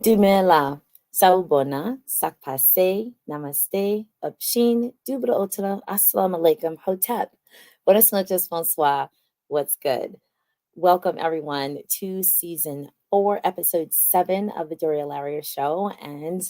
Dumela, Saubona, Sakpase, Namaste, Upshin, Dubra Otala, Assalamu alaikum, Hotep. Buenas noches, bonsoir. What's good? Welcome, everyone, to season 4, episode 7 of the Doria Larrier Show. And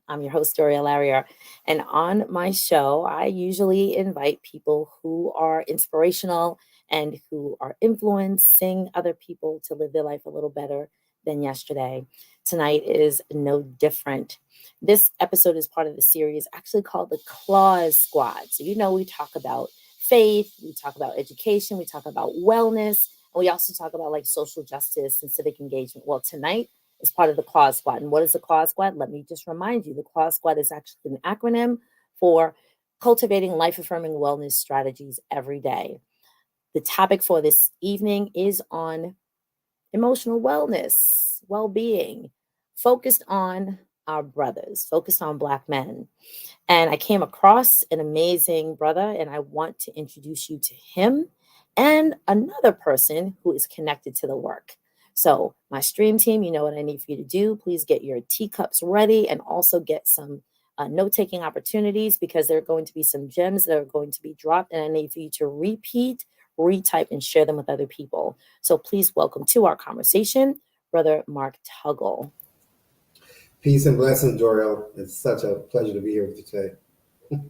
I'm your host, Doria Larrier. And on my show, I usually invite people who are inspirational and who are influencing other people to live their life a little better than yesterday. Tonight is no different. This episode is part of the series actually called the CLAWSEQUAD. So, we talk about faith, we talk about education, we talk about wellness, and we also talk about like social justice and civic engagement. Well, tonight is part of the CLAWSEQUAD. And what is the CLAWSEQUAD? Let me just remind you, the CLAWSEQUAD is actually an acronym for Cultivating Life-Affirming Wellness Strategies Every Day. The topic for this evening is on emotional wellness, well-being, focused on our brothers, focused on Black men. And I came across an amazing brother, and I want to introduce you to him and another person who is connected to the work. So my stream team, you know what I need for you to do. Please get your teacups ready and also get some note-taking opportunities, because there are going to be some gems that are going to be dropped, and I need for you to repeat, retype, and share them with other people. So please welcome to our conversation, Brother Mark Tuggle. Peace and blessings, Doria. It's such a pleasure to be here with you today.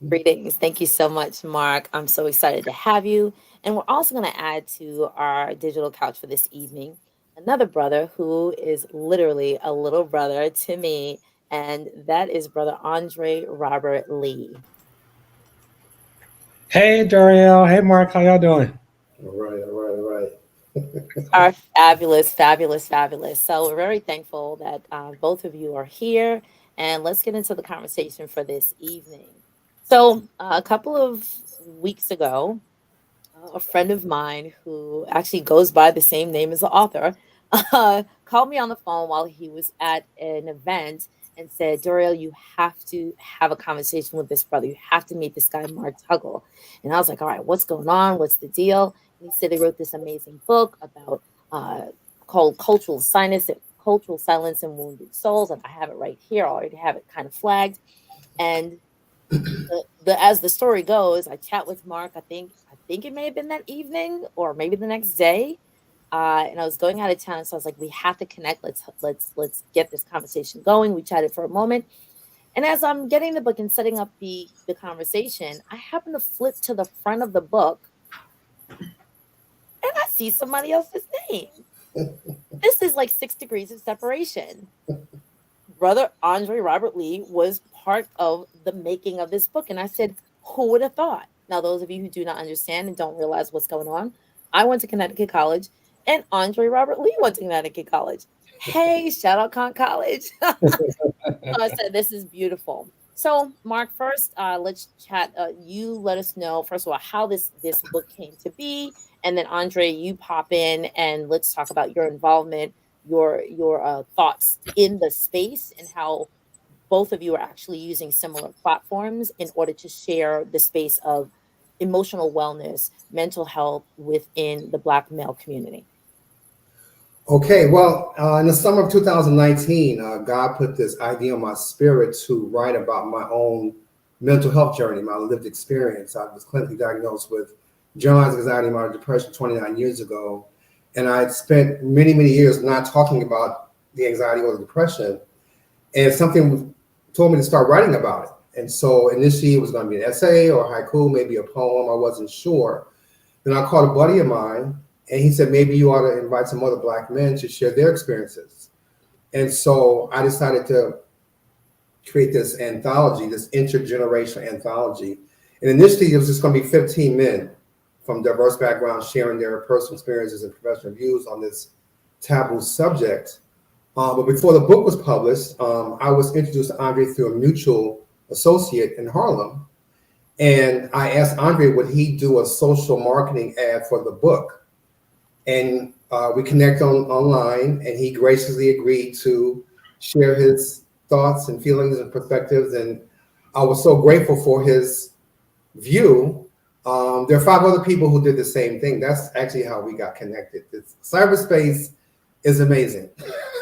Greetings. Thank you so much, Mark. I'm so excited to have you. And we're also going to add to our digital couch for this evening another brother who is literally a little brother to me, and that is Brother Andre Robert Lee. Hey, Dariel. Hey, Mark. How y'all doing? All right. Are fabulous, fabulous, fabulous. So we're very thankful that both of you are here, and let's get into the conversation for this evening. So a couple of weeks ago, a friend of mine who actually goes by the same name as the author called me on the phone while he was at an event and said, Doriel, you have to have a conversation with this brother. You have to meet this guy, Mark Tuggle. And I was like, all right, what's going on? What's the deal? And he said they wrote this amazing book about called Cultural Silence and Wounded Souls. And I have it right here. I already have it kind of flagged. And as the story goes, I chat with Mark. I think it may have been that evening or maybe the next day, and I was going out of town, so I was like, "We have to connect. Let's get this conversation going." We chatted for a moment, and as I'm getting the book and setting up the conversation, I happen to flip to the front of the book, and I see somebody else's name. This is like 6 degrees of separation. Brother Andre Robert Lee was part of the making of this book. And I said, who would have thought? Now, those of you who do not understand and don't realize what's going on, I went to Connecticut College and Andre Robert Lee went to Connecticut College. Hey, shout out Conn College. So I said, this is beautiful. So, Mark, first, let's chat. You let us know, first of all, how this book came to be. And then, Andre, you pop in and let's talk about your involvement, your thoughts in the space, and how both of you are actually using similar platforms in order to share the space of emotional wellness, mental health within the Black male community. Okay, well, in the summer of 2019, God put this idea in my spirit to write about my own mental health journey, my lived experience. I was clinically diagnosed with generalized anxiety and mild depression 29 years ago. And I had spent many, many years not talking about the anxiety or the depression. And something told me to start writing about it. And so initially it was going to be an essay or haiku, maybe a poem. I wasn't sure. Then I called a buddy of mine, and he said, maybe you ought to invite some other Black men to share their experiences. And so I decided to create this anthology, this intergenerational anthology. And initially it was just going to be 15 men from diverse backgrounds sharing their personal experiences and professional views on this taboo subject. But before the book was published, I was introduced to Andre through a mutual associate in Harlem. And I asked Andre, would he do a social marketing ad for the book? And we connect online, and he graciously agreed to share his thoughts and feelings and perspectives. And I was so grateful for his view. There are 5 other people who did the same thing. That's actually how we got connected. Cyberspace is amazing.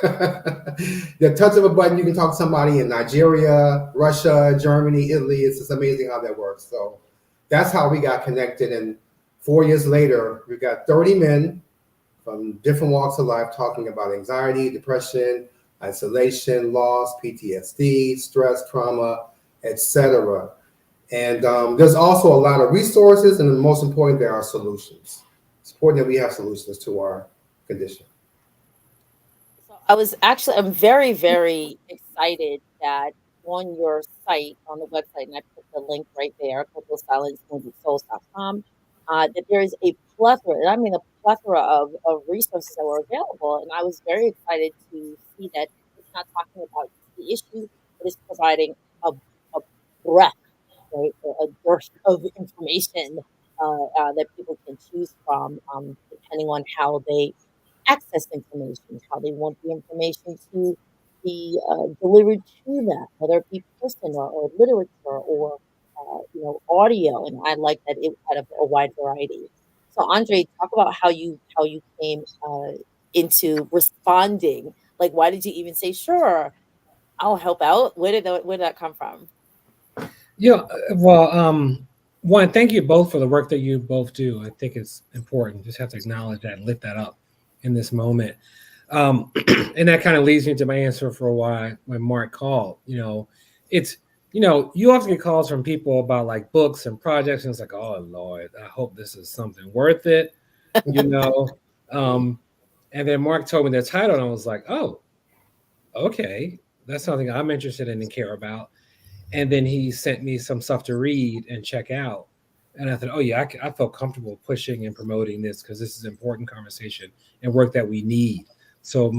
The touch of a button, you can talk to somebody in Nigeria, Russia, Germany, Italy. It's just amazing how that works. So that's how we got connected. And 4 years later, we got 30 men from different walks of life talking about anxiety, depression, isolation, loss, PTSD, stress, trauma, etc. And there's also a lot of resources, and the most important, there are solutions. It's important that we have solutions to our condition. So I'm very, very excited that on your site, on the website, and I put the link right there, cultivateSilenceMovieSouls.com, that there is a plethora, and I mean a plethora of resources that were available. And I was very excited to see that it's not talking about the issue, but it's providing a breadth, right, a dearth of information that people can choose from, depending on how they access information, how they want the information to be delivered to them, whether it be person or literature or audio. And I like that it had a wide variety. So Andre, talk about how you came into responding. Like, why did you even say sure? I'll help out. Where did that come from? Yeah, well, one, thank you both for the work that you both do. I think it's important. Just have to acknowledge that and lift that up in this moment. Um, and that kind of leads me to my answer for why when Mark called. It's you often get calls from people about like books and projects, and it's like, oh Lord, I hope this is something worth it. You know, um, and then Mark told me the title, and I was like, oh, okay, that's something I'm interested in and care about. And then he sent me some stuff to read and check out. And I thought, oh yeah, I felt comfortable pushing and promoting this because this is important conversation and work that we need. So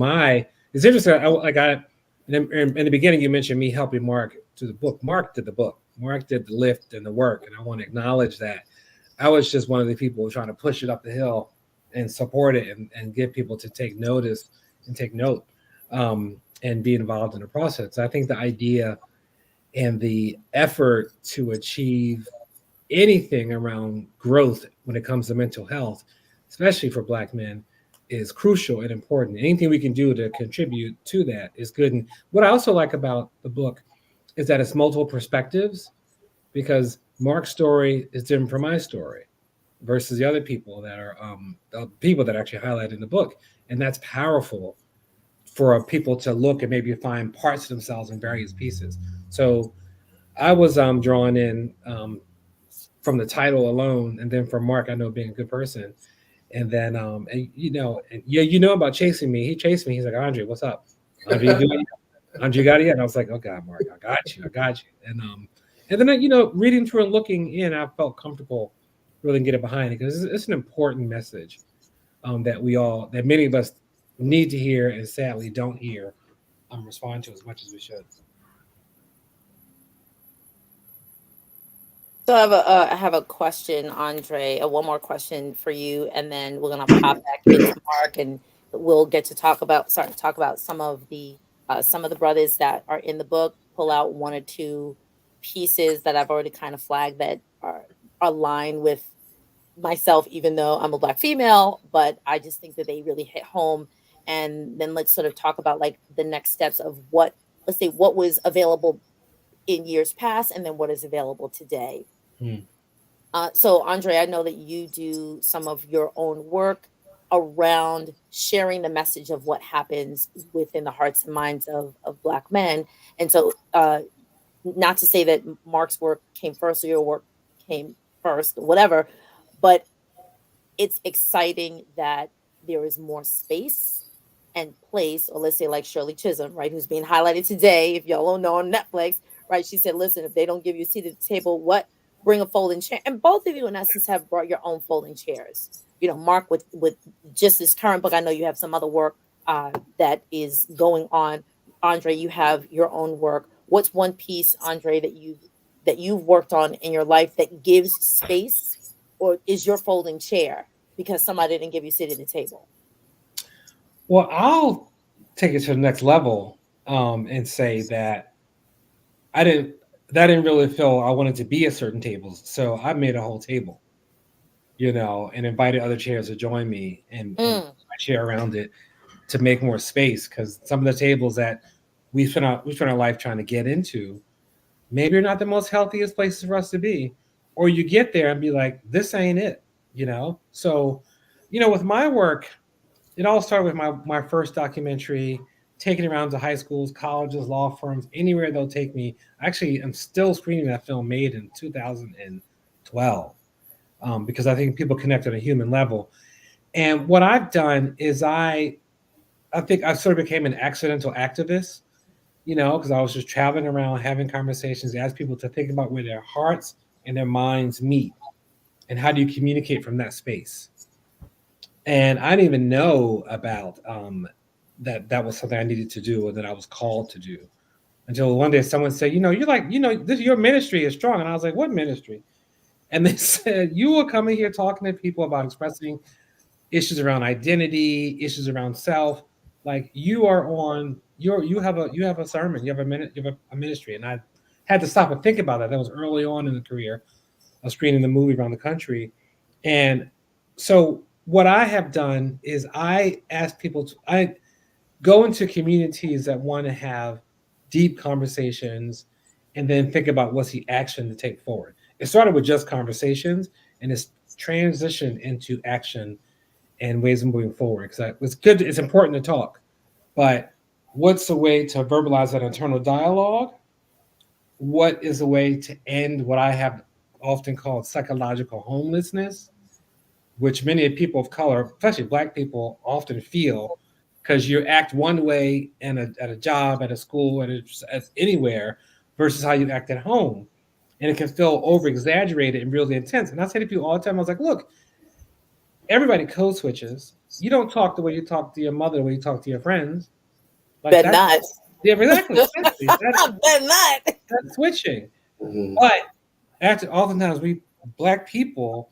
it's interesting. In the beginning, you mentioned me helping Mark do the book. Mark did the book. Mark did the lift and the work, and I want to acknowledge that. I was just one of the people trying to push it up the hill and support it and get people to take notice and take note and be involved in the process. I think the idea and the effort to achieve anything around growth when it comes to mental health, especially for Black men, is crucial and important. Anything we can do to contribute to that is good. And what I also like about the book is that it's multiple perspectives because Mark's story is different from my story versus the other people that are the people that are actually highlighted in the book. And that's powerful for people to look and maybe find parts of themselves in various pieces. So I was drawn in from the title alone, and then from Mark, I know being a good person, and then and yeah, about chasing me. He chased me. He's like, Andre, what's up? Andre, you doing? Andre, you got it yet? And I was like, oh God, Mark, I got you. And then reading through and looking in, I felt comfortable really getting behind it because it's an important message that many of us need to hear and sadly don't hear respond to as much as we should. So I have a question, Andre. One more question for you, and then we're gonna pop back into Mark, and we'll get to start to talk about some of the brothers that are in the book. Pull out one or two pieces that I've already kind of flagged that are aligned with myself, even though I'm a Black female. But I just think that they really hit home. And then let's sort of talk about like the next steps of let's say, what was available in years past, and then what is available today. Hmm. So, Andre, I know that you do some of your own work around sharing the message of what happens within the hearts and minds of Black men. And so, not to say that Mark's work came first or your work came first, whatever, but it's exciting that there is more space and place, or let's say like Shirley Chisholm, right, who's being highlighted today. If y'all don't know, on Netflix, right? She said, "Listen, if they don't give you a seat at the table, what? Bring a folding chair." And both of you, in essence, have brought your own folding chairs. Mark with just this current book. I know you have some other work that is going on. Andre, you have your own work. What's one piece, Andre, that you've worked on in your life that gives space, or is your folding chair because somebody didn't give you a seat at the table? Well, I'll take it to the next level and say that I didn't that didn't really feel I wanted to be at certain tables, so I made a whole table, and invited other chairs to join me and Mm. my chair around it to make more space, because some of the tables that we spend our life trying to get into, maybe are not the most healthiest places for us to be. Or you get there and be like, this ain't it, you know? So, you know, with my work, it all started with my first documentary, taking it around to high schools, colleges, law firms, anywhere they'll take me. Actually, I'm still screening that film, made in 2012, because I think people connect on a human level. And what I've done is I think I sort of became an accidental activist, you know, because I was just traveling around having conversations, ask people to think about where their hearts and their minds meet, and how do you communicate from that space. And I didn't even know about that was something I needed to do, or that I was called to do, until one day someone said, you know, you're like, you know, your ministry is strong. And I was like, what ministry? And they said, you are coming here talking to people about expressing issues around identity, issues around self. Like, you are on you have a sermon, you have a ministry. And I had to stop and think about that. That was early on in the career of screening the movie around the country. And so what I have done is I go into communities that want to have deep conversations, and then think about what's the action to take forward. It started with just conversations, and it's transitioned into action and ways of moving forward. Because it's good, it's important to talk, but what's the way to verbalize that internal dialogue? What is a way to end what I have often called psychological homelessness, which many people of color, especially Black people, often feel, because you act one way at a job, at a school, at anywhere, versus how you act at home. And it can feel over exaggerated and really intense. And I say to people all the time, I was like, look, everybody code switches. You don't talk the way you talk to your mother, the way you talk to your friends. Like Bet that. not. Yeah, exactly. Bet not. That's switching. Mhm. But oftentimes Black people,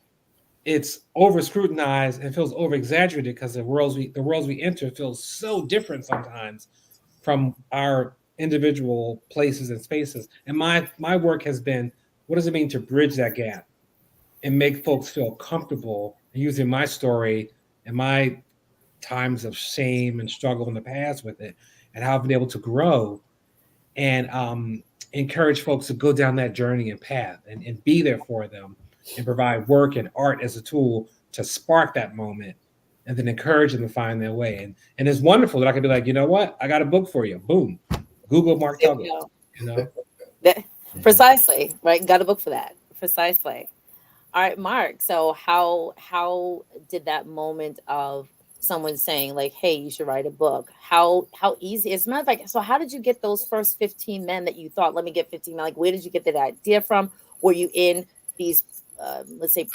it's over scrutinized and feels over exaggerated, because the worlds we enter feels so different sometimes from our individual places and spaces. And my work has been, what does it mean to bridge that gap and make folks feel comfortable using my story and my times of shame and struggle in the past with it, and how I've been able to grow and encourage folks to go down that journey and path, and be there for them, and provide work and art as a tool to spark that moment, and then encourage them to find their way. And it's wonderful that I can be like, you know what? I got a book for you. Boom. Google Mark There Tuggle. we go. You know? Precisely, right? Got a book for that. Precisely. All right, Mark. So how did that moment of someone saying like, "Hey, you should write a book"? How easy? It's not like, so. How did you get those first 15 men that you thought? Let me get 15 men. Like, where did you get that idea from? Were you in these, let's say,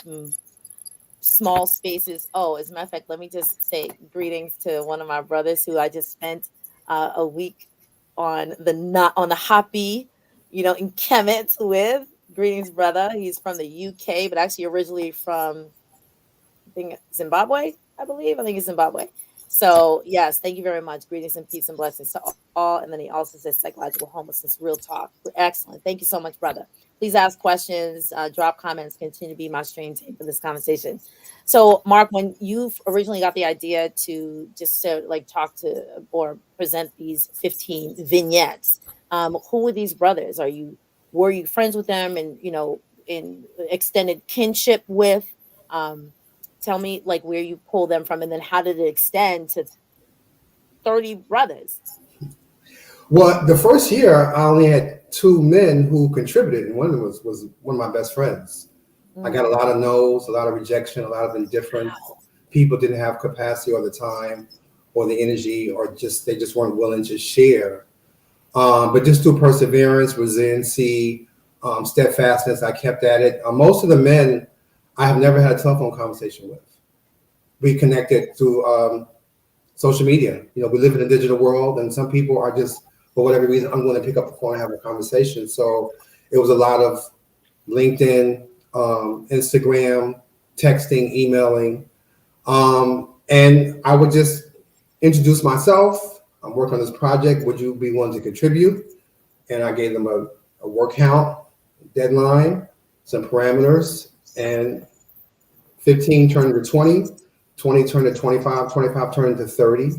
small spaces? Oh, as a matter of fact, let me just say greetings to one of my brothers who I just spent a week on the Hoppy, in Kemet with. Greetings, brother. He's from the UK, but actually originally from, I think, Zimbabwe, I believe. I think it's Zimbabwe. So, yes, thank you very much. Greetings and peace and blessings to all. And then he also says psychological homelessness, real talk. Excellent. Thank you so much, brother. Please ask questions, drop comments, continue to be my stream team for this conversation. So, Mark, when you originally got the idea to just talk to or present these 15 vignettes, who were these brothers? Were you friends with them, and in extended kinship with? Tell me like where you pull them from, and then how did it extend to 30 brothers? Well, the first year I only had 2 men who contributed, and one of them was one of my best friends. I got a lot of no's, a lot of rejection, a lot of indifference. Wow. People didn't have capacity or the time or the energy, or they just weren't willing to share. But just through perseverance, resiliency, steadfastness, I kept at it. Most of the men I have never had a telephone conversation with. We connected through social media. We live in a digital world, and some people are just, for whatever reason, I'm going to pick up the phone and have a conversation. So it was a lot of LinkedIn, Instagram, texting, emailing. And I would just introduce myself. I'm working on this project. Would you be willing to contribute? And I gave them a work count, deadline, some parameters, and 15 turned into 20, 20 turned to 25, 25 turned into 30.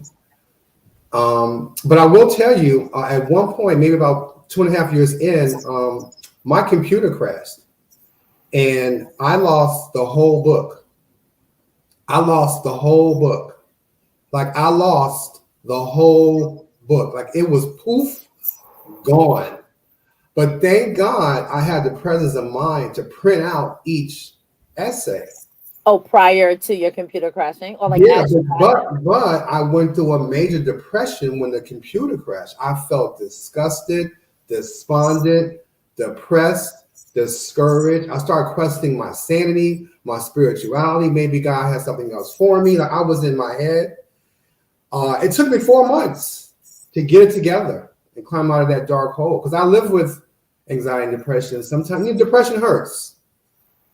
But I will tell you, at one point, maybe about 2.5 years in, my computer crashed and I lost the whole book. I lost the whole book. Like I lost the whole book. Like it was poof, gone. But thank God I had the presence of mind to print out each essay. Oh, prior to your computer crashing, or like Yeah, as you but I went through a major depression when the computer crashed. I felt disgusted, despondent, depressed, discouraged. I started questioning my sanity, my spirituality. Maybe God has something else for me. Like I was in my head. It took me 4 months to get it together and climb out of that dark hole because I live with anxiety and depression. Sometimes depression hurts.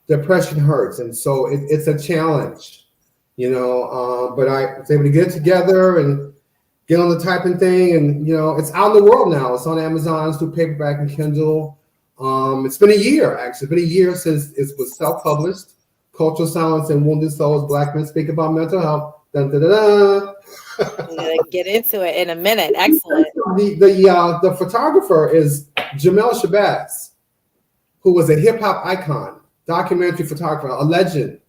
Depression hurts, and so it's a challenge, but I was able to get it together and get on the typing thing, and it's out in the world now. It's on Amazon, it's through paperback and Kindle. It's been a year, actually. It's been a year since it was self-published. Cultural Silence and Wounded Souls, Black Men Speak About Mental Health. Dun, dun, dun, dun. We're gonna get into it in a minute. Excellent. The photographer is Jamel Shabazz, who was a hip-hop icon, documentary photographer, a legend.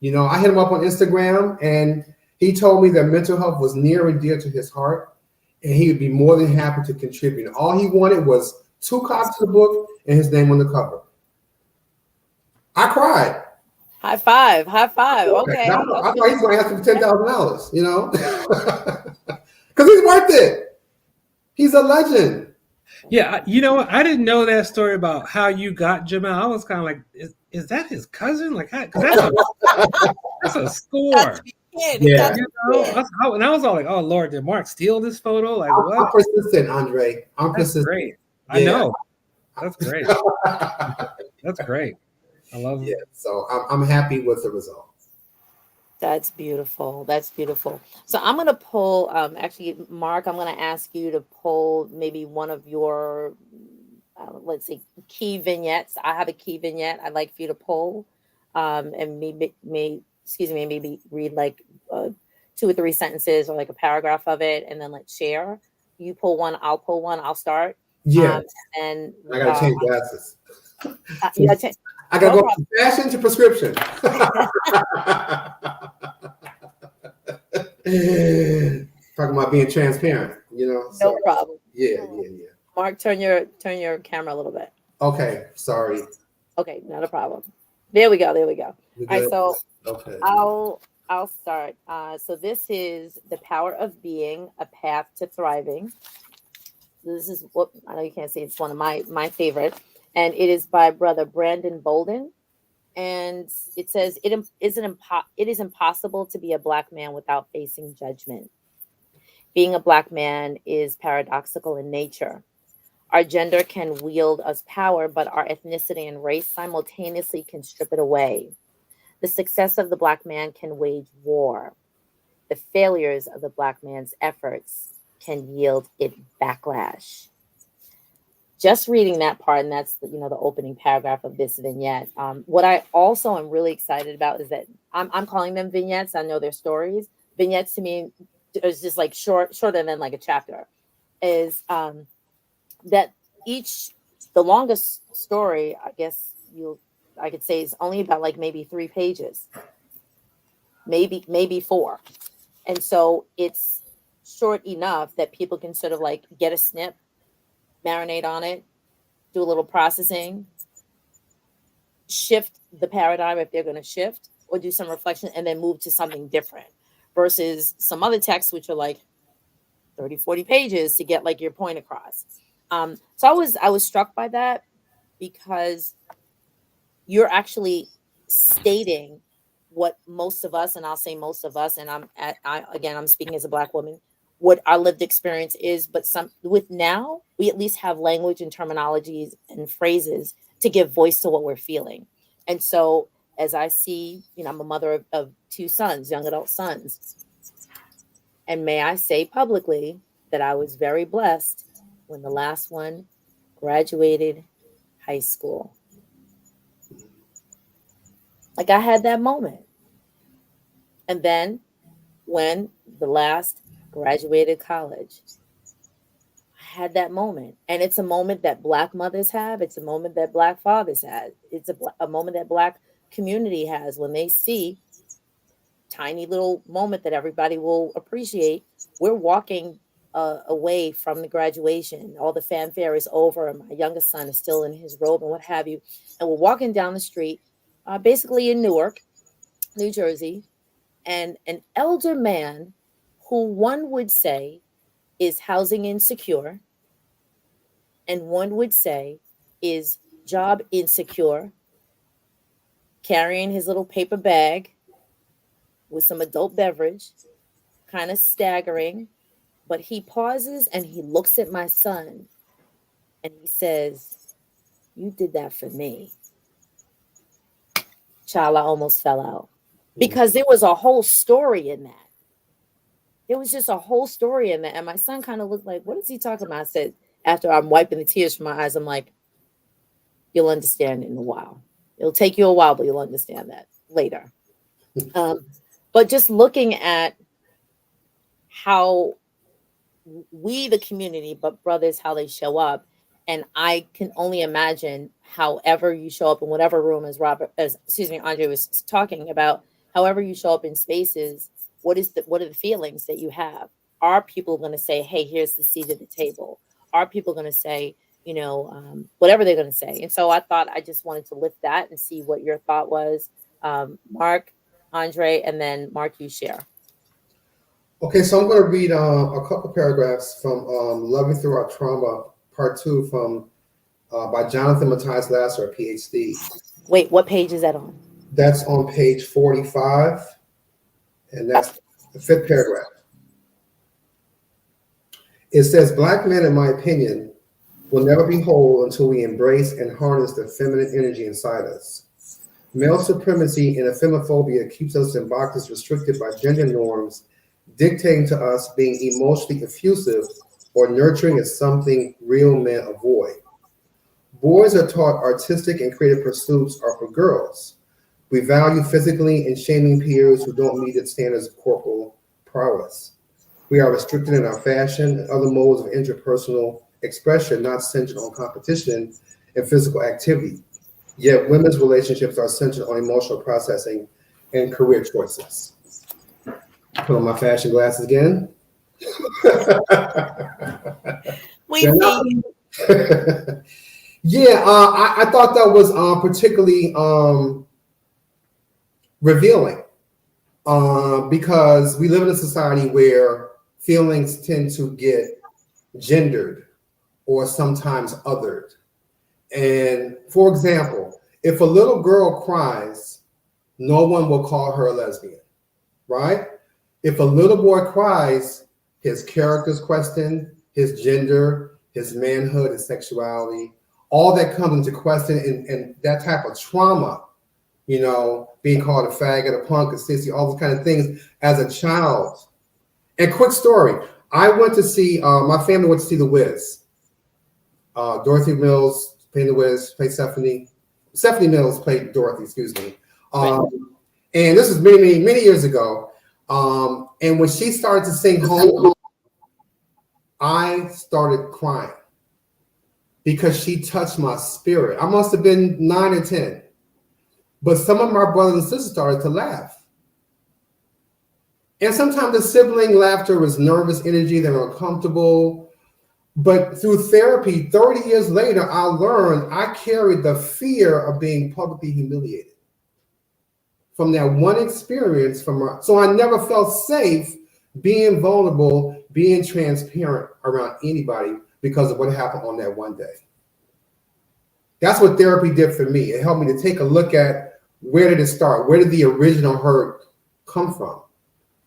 I hit him up on Instagram and he told me that mental health was near and dear to his heart and he would be more than happy to contribute. All he wanted was 2 copies of the book and his name on the cover. I cried. High five, high five. Okay. I thought he was going to ask me for $10,000, because he's worth it. He's a legend. Yeah, you know what? I didn't know that story about how you got Jamel. I was kind of like, is that his cousin? Like, because that's a score. Yeah. And I was all like, oh Lord, did Mark steal this photo? Like, what? I'm persistent, Andre. I'm persistent. Great. Yeah. I know. That's great. That's great. I love it. Yeah. So I'm happy with the result. That's beautiful. That's beautiful. So I'm going to pull, actually, Mark, I'm going to ask you to pull maybe one of your, let's say, key vignettes. I have a key vignette I'd like for you to pull, and maybe read like 2 or 3 sentences or like a paragraph of it, and then let's share. You pull one, I'll pull one, I'll start. Yeah. And I got to change glasses. I got to go from fashion to prescription. Talking about being transparent, No problem. Yeah. Mark, turn your camera a little bit. Okay, sorry. Okay, not a problem. There we go. All right, so okay. I'll start. So this is The Power of Being, A Path to Thriving. This is what I know you can't see. It's one of my favorite, and it is by Brother Brandon Bolden. And it says, it is impossible to be a Black man without facing judgment. Being a Black man is paradoxical in nature. Our gender can wield us power, but our ethnicity and race simultaneously can strip it away. The success of the Black man can wage war. The failures of the Black man's efforts can yield it backlash. Just reading that part, and that's the opening paragraph of this vignette. What I also am really excited about is that I'm calling them vignettes. I know they're stories. Vignettes to me is just like shorter than like a chapter. Is that the longest story, I guess I could say, is only about like maybe 3 pages, maybe 4, and so it's short enough that people can sort of like get a snip, marinate on it, do a little processing, shift the paradigm if they're going to shift, or do some reflection and then move to something different, versus some other texts which are like 30-40 pages to get like your point across. So I was struck by that, because you're actually stating what most of us, and I'll say most of us, and I'm speaking as a Black woman, what our lived experience is. But now we at least have language and terminologies and phrases to give voice to what we're feeling. And so as I see, I'm a mother of 2 sons, young adult sons. And may I say publicly that I was very blessed when the last one graduated high school. Like, I had that moment. And then when the last graduated college. I had that moment. And it's a moment that Black mothers have. It's a moment that Black fathers have. It's a moment that Black community has when they see tiny little moment that everybody will appreciate. We're walking away from the graduation. All the fanfare is over, and my youngest son is still in his robe and what have you. And we're walking down the street, basically in Newark, New Jersey, and an elder man who one would say is housing insecure, and one would say is job insecure, carrying his little paper bag with some adult beverage, kind of staggering. But he pauses and he looks at my son and he says, "You did that for me." Child, I almost fell out because there was a whole story in that. There was just a whole story in that. And my son kind of looked like, "What is he talking about?" I said, after I'm wiping the tears from my eyes, I'm like, "You'll understand in a while. It'll take you a while, but you'll understand that later." But just looking at how we, the community, but brothers, how they show up. And I can only imagine however you show up in whatever room, as Andre was talking about, however you show up in spaces, what are the feelings that you have? Are people going to say, "Hey, here's the seat at the table"? Are people going to say, whatever they're going to say? And so I thought I just wanted to lift that and see what your thought was. Mark, Andre, and then Mark, you share. Okay, so I'm going to read a couple paragraphs from Loving Through Our Trauma, Part 2, from by Jonathan Matthias Lasser, PhD. Wait, what page is that on? That's on page 45, and that's the 5th paragraph. It says, "Black men, in my opinion, will never be whole until we embrace and harness the feminine energy inside us. Male supremacy and effemophobia keeps us in boxes restricted by gender norms, dictating to us being emotionally effusive or nurturing is something real men avoid. Boys are taught artistic and creative pursuits are for girls. We value physically and shaming peers who don't meet its standards of corporal prowess. We are restricted in our fashion and other modes of interpersonal expression not centered on competition and physical activity. Yet women's relationships are centered on emotional processing and career choices." Put on my fashion glasses again. We see. Yeah, I thought that was particularly revealing because we live in a society where feelings tend to get gendered or sometimes othered. And for example, if a little girl cries, no one will call her a lesbian, right? If a little boy cries, his character's questioned, his gender, his manhood, his sexuality, all that comes into question, and that type of trauma, being called a faggot, a punk, a sissy, all those kind of things as a child. And quick story, I went to see, my family went to see The Wiz. Dorothy Mills played The Wiz, played Stephanie. Stephanie Mills played Dorothy, excuse me. And this was many, many years ago. And when she started to sing Home, I started crying because she touched my spirit. I must have been 9 or 10. But some of my brothers and sisters started to laugh. And sometimes the sibling laughter was nervous energy, they're uncomfortable. But through therapy, 30 years later, I learned I carried the fear of being publicly humiliated from that one experience. So I never felt safe being vulnerable, being transparent around anybody because of what happened on that one day. That's what therapy did for me. It helped me to take a look at where did it start? Where did the original hurt come from?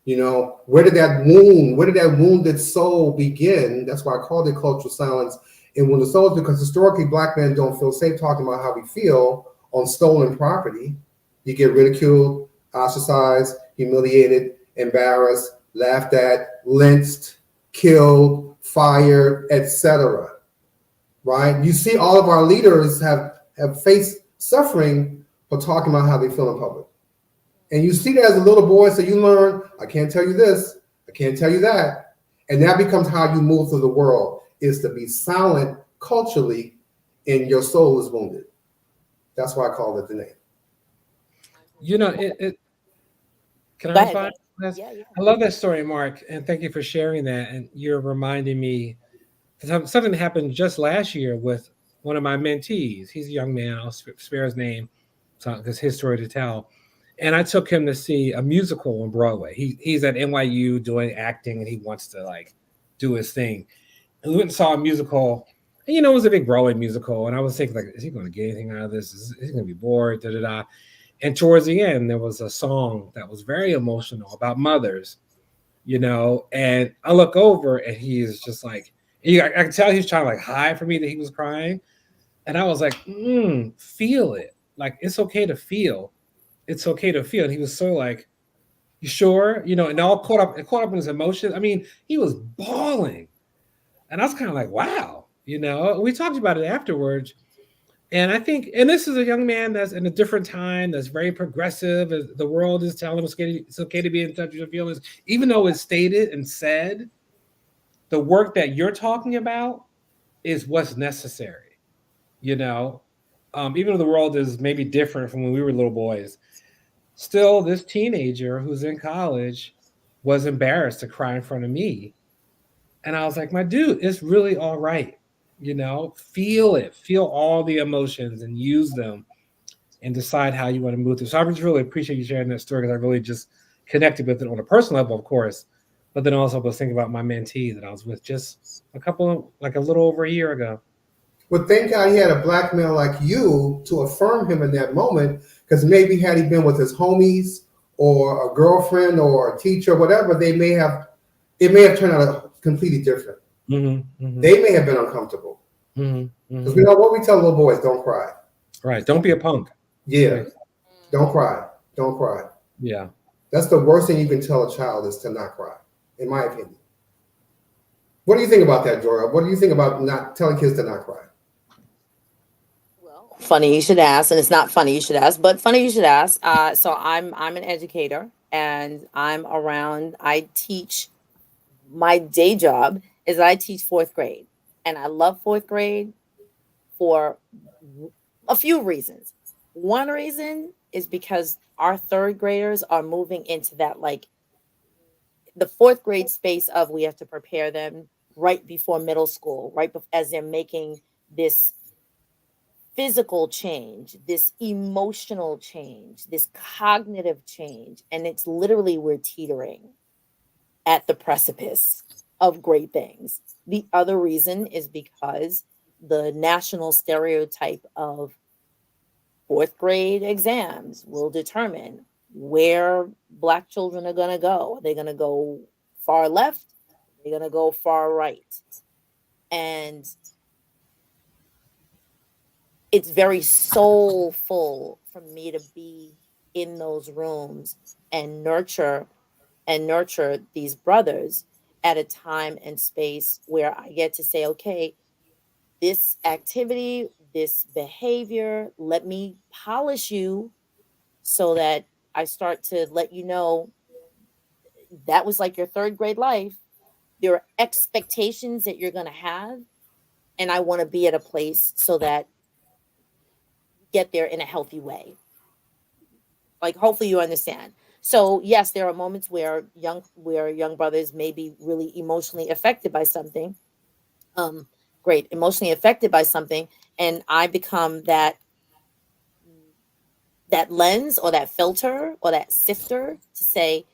Where did that wounded soul begin? That's why I called it cultural silence. And wounded souls, because historically Black men don't feel safe talking about how we feel on stolen property. You get ridiculed, ostracized, humiliated, embarrassed, laughed at, lynched, killed, fired, etc. Right? You see all of our leaders have faced suffering for talking about how they feel in public. And you see that as a little boy, so you learn, I can't tell you this, I can't tell you that. And that becomes how you move through the world, is to be silent culturally and your soul is wounded. That's why I call it the name. You know, it can I Go ahead. respond? Yes. Yeah, yeah. I love that story, Mark, and thank you for sharing that. And you're reminding me something that happened just last year with one of my mentees. He's a young man. I'll spare his name because his story to tell. And I took him to see a musical on Broadway. He's at NYU doing acting, and he wants to like do his thing. And we went and saw a musical. And, you know, it was a big Broadway musical. And I was thinking, like, is he going to get anything out of this? Is he going to be bored? Da da da. And towards the end, there was a song that was very emotional about mothers, you know. And I look over, and he is just like, I can tell he's trying to like hide from me that he was crying. And I was like, feel it. Like, it's okay to feel. It's okay to feel. And he was so like, you sure? You know, and all caught up in his emotions. I mean, he was bawling. And I was kind of like, wow, you know, we talked about it afterwards. And I think, and this is a young man that's in a different time, that's very progressive. As the world is telling him it's okay to be in touch with your feelings, even though it's stated and said, the work that you're talking about is what's necessary, you know. Even though the world is maybe different from when we were little boys, still this teenager who's in college was embarrassed to cry in front of me. And I was like, my dude, it's really all right. You know, feel it, feel all the emotions and use them and decide how you want to move through. So I just really appreciate you sharing that story because I really just connected with it on a personal level, of course, but then also was thinking about my mentee that I was with just a little over a year ago. Well, thank God he had a black male like you to affirm him in that moment, because maybe had he been with his homies or a girlfriend or a teacher, whatever, it may have turned out completely different. Mm-hmm, mm-hmm. They may have been uncomfortable. Because we know what we tell little boys: don't cry. Right. Don't be a punk. Yeah. Right. Don't cry. Don't cry. Yeah. That's the worst thing you can tell a child, is to not cry, in my opinion. What do you think about that, Joya? What do you think about not telling kids to not cry? Well, funny you should ask, and it's not funny you should ask, but funny you should ask. So I'm an educator, and I'm around. I teach. My day job is I teach fourth grade, and I love fourth grade for a few reasons. One reason is because our third graders are moving into that, like, the fourth grade space of, we have to prepare them right before middle school, as they're making this physical change, this emotional change, this cognitive change. And it's literally, we're teetering at the precipice of great things. The other reason is because the national stereotype of fourth grade exams will determine where Black children are going to go. Are they going to go far left? Are they going to go far right? And it's very soulful for me to be in those rooms and nurture these brothers at a time and space where I get to say, okay, this activity, this behavior, let me polish you so that I start to let you know that was like your third grade life. There are expectations that you're going to have. And I want to be at a place so that you get there in a healthy way. Like, hopefully you understand. So yes, there are moments where young brothers may be really emotionally affected by something. Um, great, emotionally affected by something, and I become that lens or that filter or that sifter to say,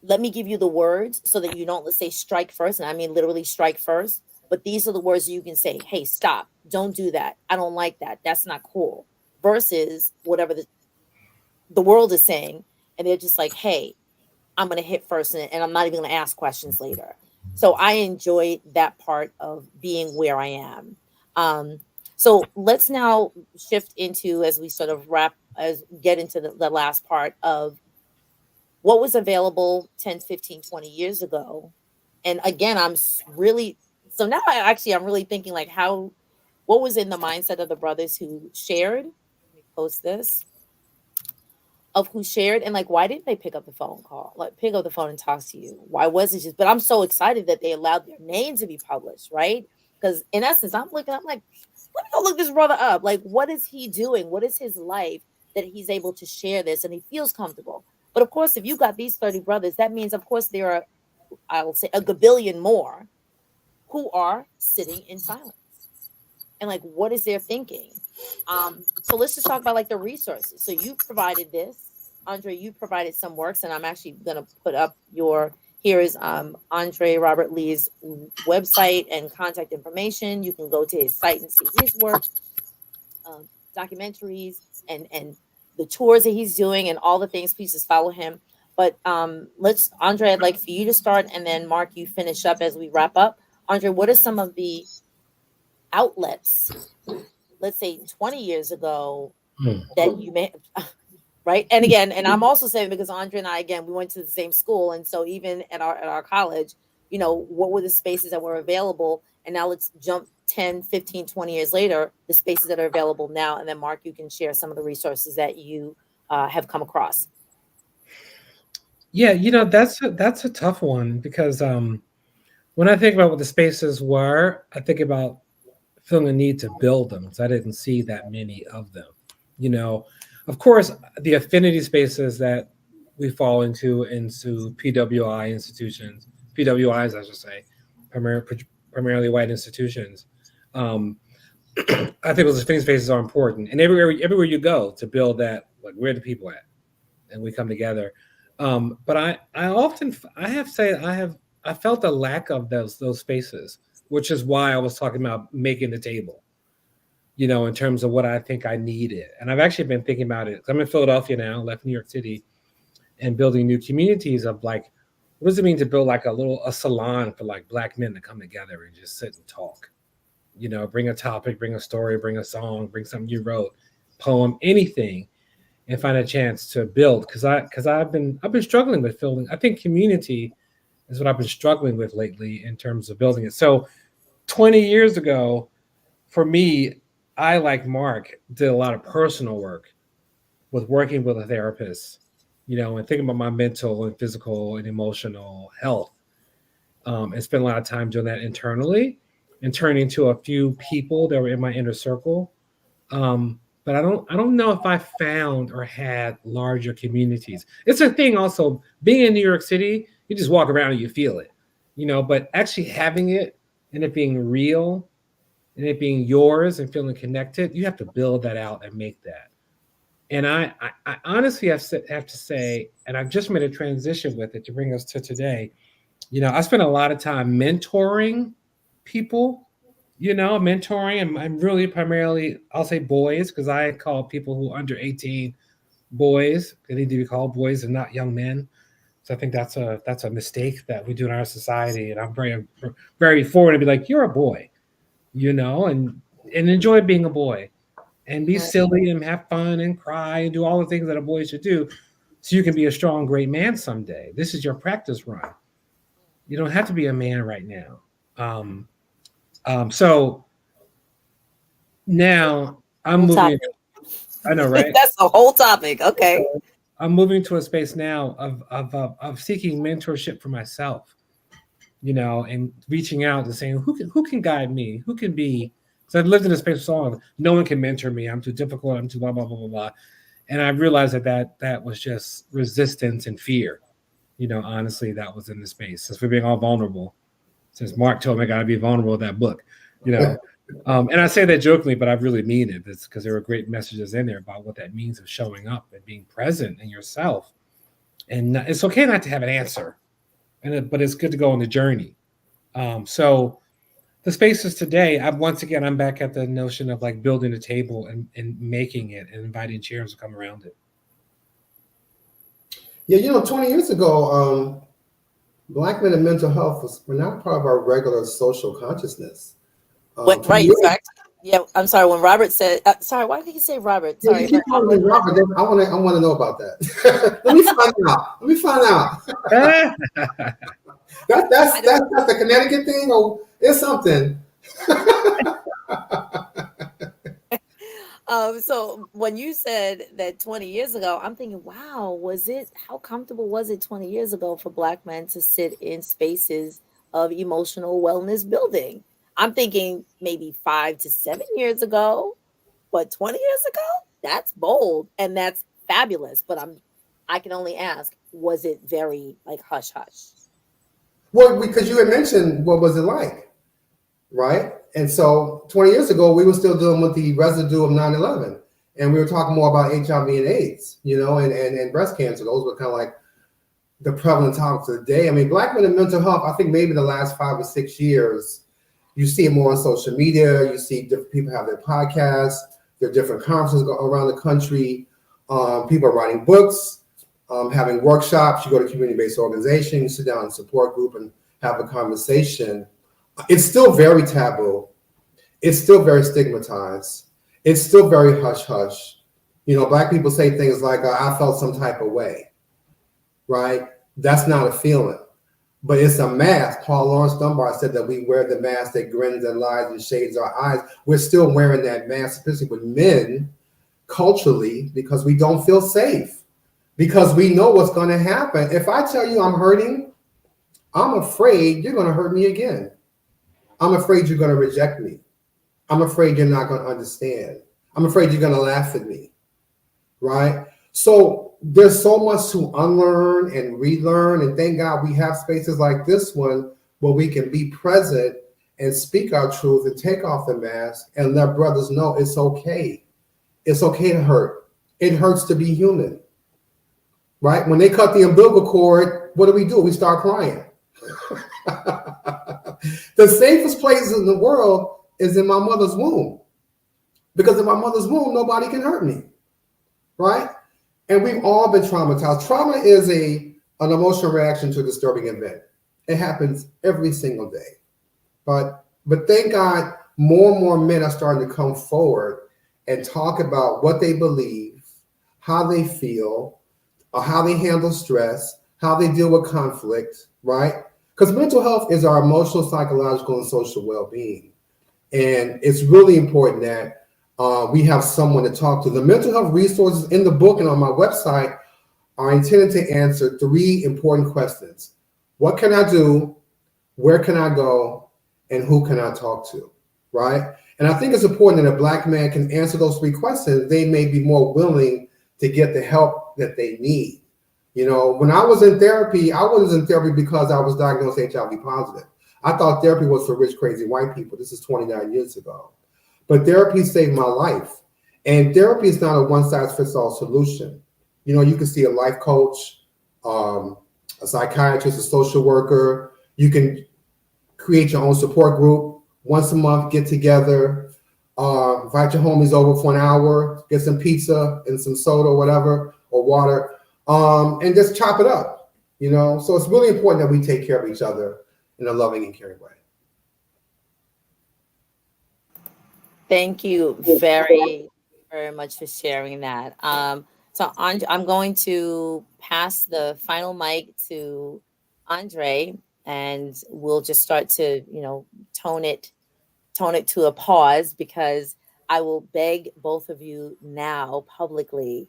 let me give you the words so that you don't, let's say, strike first, and I mean literally strike first. But these are the words you can say. Hey, stop! Don't do that. I don't like that. That's not cool. Versus whatever the world is saying, and they're just like, hey, I'm going to hit first, and I'm not even going to ask questions later. So I enjoy that part of being where I am. So let's now shift into, as we sort of get into the last part of what was available 10, 15, 20 years ago. And again, really, so now I'm really thinking, like, what was in the mindset of the brothers who shared? Let me post this. of who shared, and like, why didn't they pick up the phone call, like pick up the phone and talk to you? Why was it just, but I'm so excited that they allowed their name to be published, right? Because in essence, I'm like, let me go look this brother up. Like, what is he doing? What is his life that he's able to share this and he feels comfortable? But of course, if you got these 30 brothers, that means, of course, there are, I'll say, a gabillion more who are sitting in silence. And like, what is their thinking? So let's just talk about like the resources. So you provided this, Andre, you provided some works, and I'm actually gonna put up here is Andre Robert Lee's website and contact information. You can go to his site and see his work, documentaries, and the tours that he's doing and all the things. Please just follow him. But Andre, I'd like for you to start, and then Mark, you finish up as we wrap up. Andre, what are some of the outlets, let's say 20 years ago, that you may, right? And again, and I'm also saying, because Andre and I, again, we went to the same school, and so even at our college, you know, what were the spaces that were available? And now let's jump 10, 15, 20 years later, the spaces that are available now. And then Mark, you can share some of the resources that you have come across. Yeah, you know, that's a tough one, because when I think about what the spaces were, I think about feeling the need to build them, because I didn't see that many of them. You know, of course, the affinity spaces that we fall into PWI institutions, PWIs, I should say, primarily white institutions. I think those affinity spaces are important, and everywhere you go to build that, like, where are the people at, and we come together. But I felt a lack of those spaces, which is why I was talking about making the table, you know, in terms of what I think I needed. And I've actually been thinking about it. I'm in Philadelphia now, left New York City, and building new communities of like, what does it mean to build like a salon for like Black men to come together and just sit and talk? You know, bring a topic, bring a story, bring a song, bring something you wrote, poem, anything, and find a chance to build. Because I've been struggling with building. I think community is what I've been struggling with lately in terms of building it. So 20 years ago, for me, I, like Mark, did a lot of personal work with working with a therapist, you know, and thinking about my mental and physical and emotional health. And spent a lot of time doing that internally and turning to a few people that were in my inner circle. But I don't know if I found or had larger communities. It's a thing also, being in New York City, you just walk around and you feel it, you know, but actually having it and it being real and it being yours and feeling connected, you have to build that out and make that. And I honestly have to say, and I've just made a transition with it to bring us to today. You know, I spent a lot of time mentoring people, you know, mentoring, and I'm really primarily, I'll say boys, because I call people who are under 18 boys. They need to be called boys and not young men. So I think that's a mistake that we do in our society. And I'm very forward to be like, you're a boy, you know, and enjoy being a boy and be silly and have fun and cry and do all the things that a boy should do so you can be a strong, great man someday. This is your practice run. You don't have to be a man right now. So now I'm moving. I know, right? That's the whole topic. Okay. So I'm moving to a space now of seeking mentorship for myself, you know, and reaching out and saying, who can guide me? Who can be? Because I've lived in a space for so long. No one can mentor me. I'm too difficult. I'm too blah, blah, blah, blah, blah. And I realized that was just resistance and fear. You know, honestly, that was in the space. Since we're being all vulnerable, since Mark told me I got to be vulnerable with that book, you know. And I say that jokingly, but I really mean it. It's because there are great messages in there about what that means of showing up and being present in yourself. And it's okay not to have an answer, but it's good to go on the journey. So the spaces today, I'm back at the notion of like building a table and making it and inviting chairs to come around it. Yeah, you know, 20 years ago, Black men and mental health were not part of our regular social consciousness. Right. Yeah, I'm sorry. When Robert said, sorry, why did he say Robert? Sorry, yeah, Robert. I want to know about that. Let me find out. That's the Connecticut thing, or it's something. So when you said that 20 years ago, I'm thinking, wow, how comfortable was it 20 years ago for Black men to sit in spaces of emotional wellness building? I'm thinking maybe 5 to 7 years ago, but 20 years ago, that's bold and that's fabulous. But I can only ask, was it very like hush hush? Well, because you had mentioned what was it like, right? And so 20 years ago, we were still dealing with the residue of 9/11. And we were talking more about HIV and AIDS, and breast cancer. Those were kind of like the prevalent topics of the day. I mean, Black men and mental health, I think maybe the last 5 or 6 years, you see it more on social media. You see different people have their podcasts, there are different conferences around the country. People are writing books, having workshops. You go to community-based organizations, you sit down in a support group and have a conversation. It's still very taboo. It's still very stigmatized. It's still very hush-hush. Black people say things like, I felt some type of way, right? That's not a feeling, but it's a mask. Paul Lawrence Dunbar said that we wear the mask that grins and lies and shades our eyes. We're still wearing that mask, especially with men, culturally, because we don't feel safe, because we know what's going to happen. If I tell you I'm hurting, I'm afraid you're going to hurt me again. I'm afraid you're going to reject me. I'm afraid you're not going to understand. I'm afraid you're going to laugh at me, right? So there's so much to unlearn and relearn. And thank God we have spaces like this one where we can be present and speak our truth and take off the mask and let brothers know it's okay. It's okay to hurt. It hurts to be human, right? When they cut the umbilical cord, what do? We start crying. The safest place in the world is in my mother's womb, because in my mother's womb, nobody can hurt me, right? And we've all been traumatized. Trauma is an emotional reaction to a disturbing event. It happens every single day. But thank God, more and more men are starting to come forward and talk about what they believe, how they feel, or how they handle stress, how they deal with conflict, right? Because mental health is our emotional, psychological, and social well-being. And it's really important that we have someone to talk to. The mental health resources in the book and on my website are intended to answer 3 important questions. What can I do? Where can I go? And who can I talk to, right? And I think it's important that a Black man can answer those 3 questions. They may be more willing to get the help that they need. When I was in therapy, I wasn't in therapy because I was diagnosed HIV positive. I thought therapy was for rich, crazy white people. This is 29 years ago. But therapy saved my life. And therapy is not a one-size-fits-all solution. You can see a life coach, a psychiatrist, a social worker. You can create your own support group. Once a month, get together, invite your homies over for an hour, get some pizza and some soda or whatever, or water, and just chop it up. So it's really important that we take care of each other in a loving and caring way. Thank you very, very much for sharing that. So I'm going to pass the final mic to Andre, and we'll just start to, tone it to a pause, because I will beg both of you now publicly,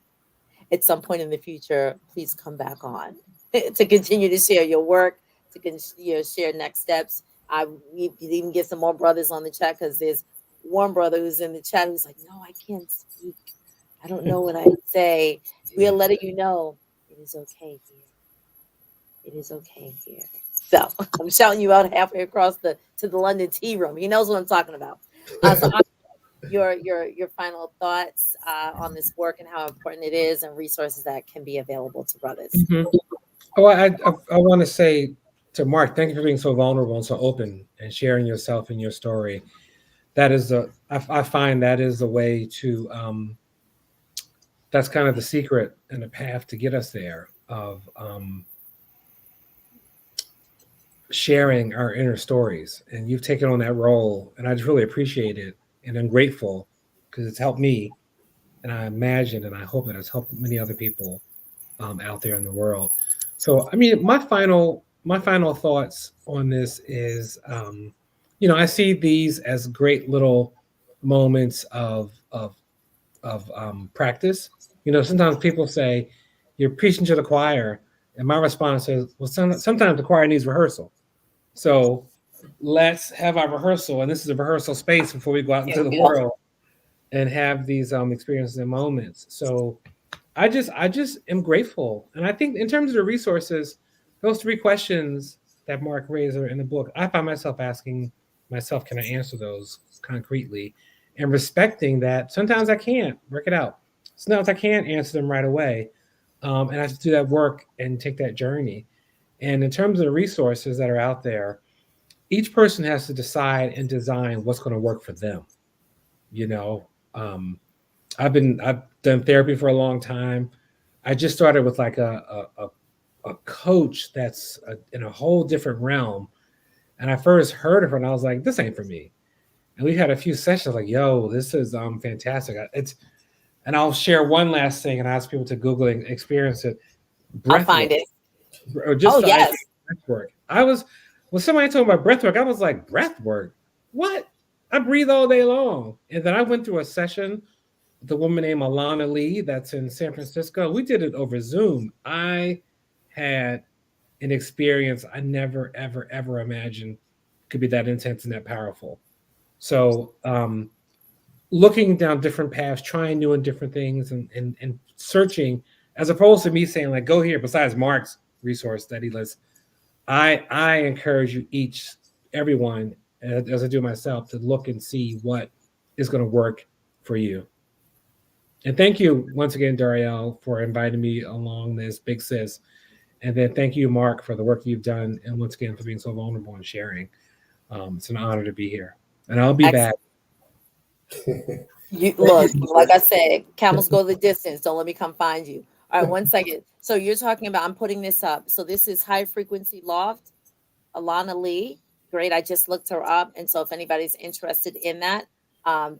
at some point in the future, please come back on to continue to share your work, to share next steps. We could even get some more brothers on the chat, because there's one brother who's in the chat who's like, no, I can't speak. I don't know what I say. We are letting you know it is okay here. It is okay here. So I'm shouting you out halfway across to the London tea room. He knows what I'm talking about. So your final thoughts on this work and how important it is, and resources that can be available to brothers. Mm-hmm. Oh, I want to say to Mark, thank you for being so vulnerable and so open and sharing yourself and your story. That is I find that is the way to that's kind of the secret and the path to get us there, of sharing our inner stories. And you've taken on that role, and I just really appreciate it, and I'm grateful, because it's helped me, and I imagine and I hope that it's helped many other people out there in the world. So, I mean, my final thoughts on this is, I see these as great little moments of practice. You know, sometimes people say you're preaching to the choir, and my response is, well, sometimes the choir needs rehearsal. So let's have our rehearsal, and this is a rehearsal space before we go out into the world and have these experiences and moments. So I just am grateful, and I think in terms of the resources, those three questions that Mark raised are in the book. I find myself asking myself, can I answer those concretely, and respecting that sometimes I can't work it out. Sometimes I can't answer them right away, and I have to do that work and take that journey. And in terms of the resources that are out there, each person has to decide and design what's going to work for them. You know, um, I've done therapy for a long time. I just started with like a coach that's in a whole different realm. And I first heard of her and I was like, this ain't for me. And we had a few sessions like, yo, this is fantastic. It's and I'll share one last thing and ask people to Google and experience it. I'll Breath work. find it. Or Oh, just the idea yes. of breath work. I was when somebody told me about breath work, I was like, breath work? What? I breathe all day long. And then I went through a session with a woman named Alana Lee that's in San Francisco. We did it over Zoom. I had an experience I never, ever, ever imagined could be that intense and that powerful. So looking down different paths, trying new and different things and searching, as opposed to me saying, like, go here, besides Mark's resource that he lists, I encourage you each, everyone, as I do myself, to look and see what is going to work for you. And thank you once again, Darielle, for inviting me along this big sis. And then thank you, Mark, for the work you've done. And once again, for being so vulnerable and sharing. It's an honor to be here. And I'll be back. You look, like I said, camels go the distance. Don't let me come find you. All right, one second. So you're talking about, I'm putting this up. So this is High Frequency Loft, Alana Lee. Great. I just looked her up. And so if anybody's interested in that,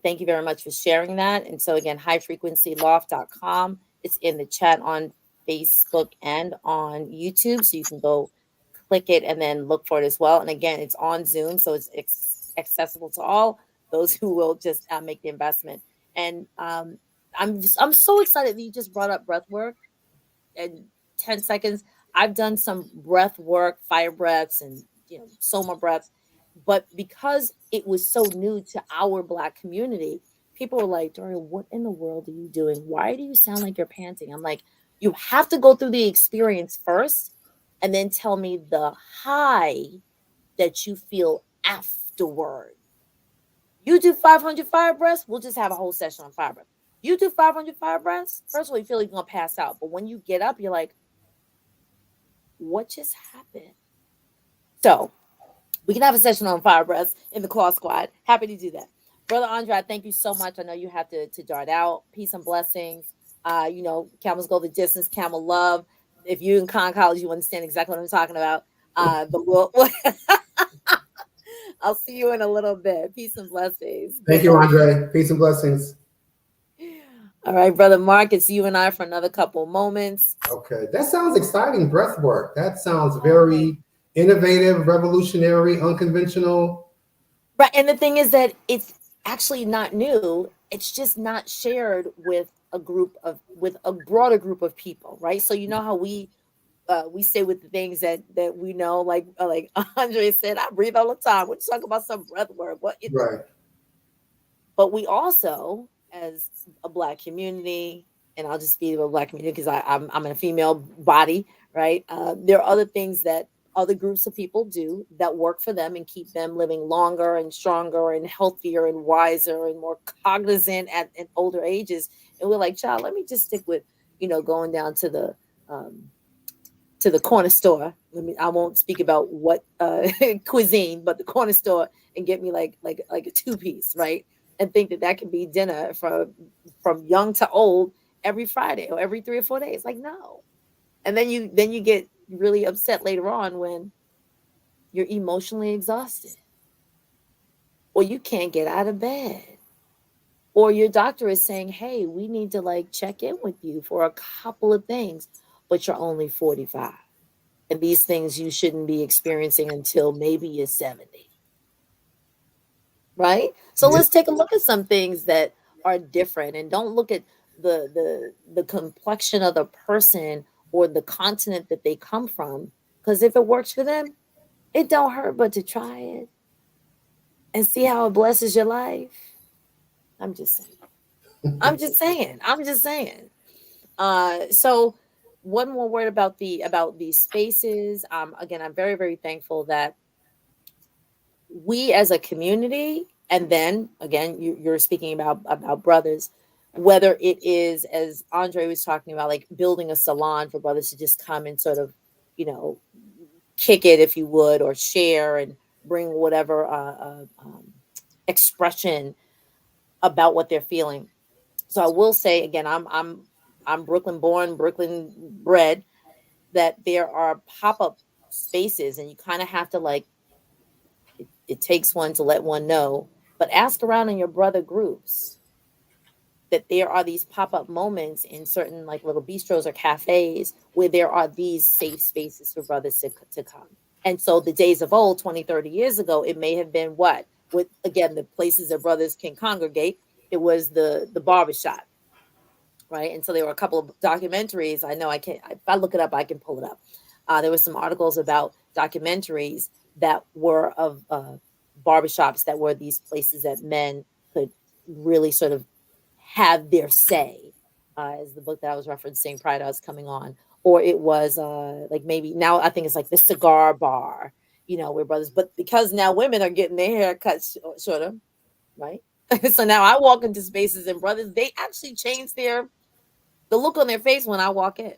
thank you very much for sharing that. And so again, highfrequencyloft.com. It's in the chat on Facebook and on YouTube. So you can go click it and then look for it as well. And again, it's on Zoom. So it's accessible to all those who will just make the investment. And I'm so excited that you just brought up breath work. In 10 seconds, I've done some breath work, fire breaths, and soma breaths, but because it was so new to our Black community, people were like, Doria, what in the world are you doing? Why do you sound like you're panting? I'm like, you have to go through the experience first and then tell me the high that you feel afterward. You do 500 fire breaths, we'll just have a whole session on fire breath. You do 500 fire breaths, first of all, you feel like you're going to pass out. But when you get up, you're like, what just happened? So we can have a session on fire breaths in the Claw Squad. Happy to do that. Brother Andre, thank you so much. I know you have to dart out. Peace and blessings. Camels go the distance, camel love. If you're in Con College, you understand exactly what I'm talking about. But we'll I'll see you in a little bit. Peace and blessings. Thank you, Andre. Peace and blessings. All right, Brother Mark, it's you and I for another couple moments. Okay, that sounds exciting, breath work. That sounds very innovative, revolutionary, unconventional. Right, and the thing is that it's actually not new. It's just not shared with a broader group of people, right? So you know how we say with the things that we know, like Andre said, I breathe all the time. We're talking about some breath work. Right. But we also, as a Black community, and I'll just speak about Black community because I'm in a female body, right? There are other things that other groups of people do that work for them and keep them living longer and stronger and healthier and wiser and more cognizant at older ages. And we're like, child, let me just stick with, going down to the corner store. I won't speak about what cuisine, but the corner store, and get me like a 2-piece, right? And think that can be dinner from young to old every Friday or every 3 or 4 days. Like, no. And then you get really upset later on when you're emotionally exhausted, or you can't get out of bed, or your doctor is saying, hey, we need to check in with you for a couple of things, but you're only 45. And these things you shouldn't be experiencing until maybe you're 70. Right? So let's take a look at some things that are different, and don't look at the complexion of the person or the continent that they come from, because if it works for them, it don't hurt but to try it and see how it blesses your life. I'm just saying. I'm just saying. I'm just saying. So one more word about these spaces. Again, I'm very, very thankful that we as a community, and then again, you're speaking about brothers, whether it is, as Andre was talking about, like building a salon for brothers to just come and sort of, you know, kick it, if you would, or share and bring whatever expression about what they're feeling. So I will say again, I'm Brooklyn born, Brooklyn bred, that there are pop-up spaces, and you kind of have to like, it takes one to let one know, but ask around in your brother groups that there are these pop-up moments in certain like little bistros or cafes where there are these safe spaces for brothers to come. And so the days of old, 20, 30 years ago, it may have been what? With again, the places that brothers can congregate, it was the barbershop, right? And so there were a couple of documentaries. I know I can't, if I look it up, I can pull it up. There were some articles about documentaries that were of barbershops that were these places that men could really sort of have their say, as the book that I was referencing prior to us coming on. Or it was like maybe now I think it's like the cigar bar, you know, where brothers, but because now women are getting their hair cut shorter, right? So now I walk into spaces and brothers, they actually change the look on their face when I walk in,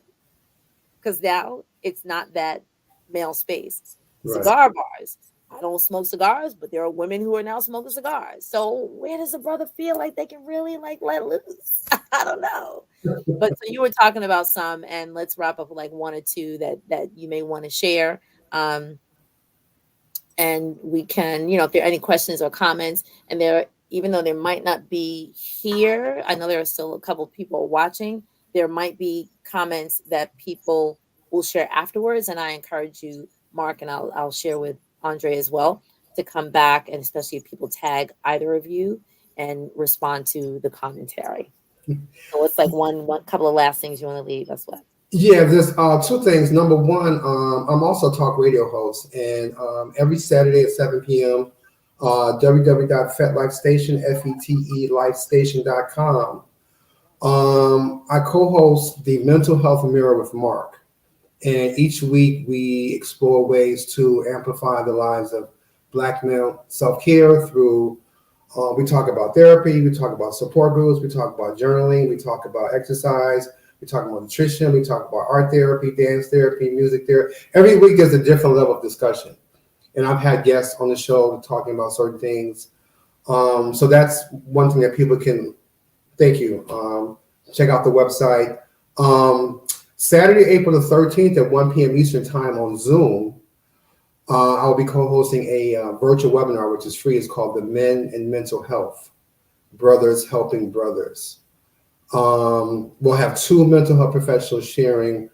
because now it's not that male space. Right. Cigar bars. I don't smoke cigars, but there are women who are now smoking cigars. So where does a brother feel like they can really like let loose? I don't know. But so you were talking about some, and let's wrap up with like one or two that you may want to share. Um, and we can, you know, if there are any questions or comments, and there, even though there might not be here, I know there are still a couple of people watching. There might be comments that people will share afterwards, and I encourage you, Mark, and I'll share with Andre as well, to come back, and especially if people tag either of you and respond to the commentary. So it's like one couple of last things you want to leave us with. Yeah, there's two things. Number one, I'm also a talk radio host, and every Saturday at 7 p.m., www.fetlifestation, fetelifestation.com. I co-host the Mental Health Mirror with Mark, and each week we explore ways to amplify the lives of Black men self-care through, we talk about therapy, we talk about support groups, we talk about journaling, we talk about exercise, we talk about nutrition, we talk about art therapy, dance therapy, music therapy. Every week there's a different level of discussion. And I've had guests on the show talking about certain things. So that's one thing that people can, thank you, check out the website. Saturday, April the 13th at 1 p.m. Eastern time on Zoom, I'll be co-hosting a virtual webinar, which is free. It's called The Men in Mental Health, Brothers Helping Brothers. We'll have two mental health professionals sharing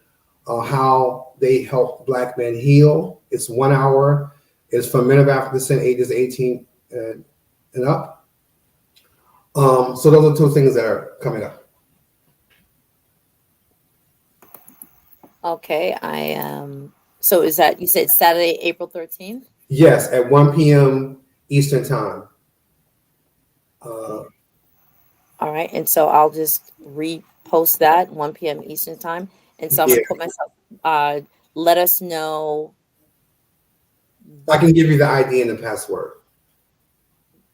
how they help Black men heal. It's 1 hour. It's for men of African descent, ages 18 and up. So those are two things that are coming up. Okay, so is that, you said Saturday, April 13th? Yes, at 1 p.m. Eastern time. All right, and so I'll just repost that 1 p.m. Eastern time. And so I'm gonna put myself, let us know. I can give you the ID and the password.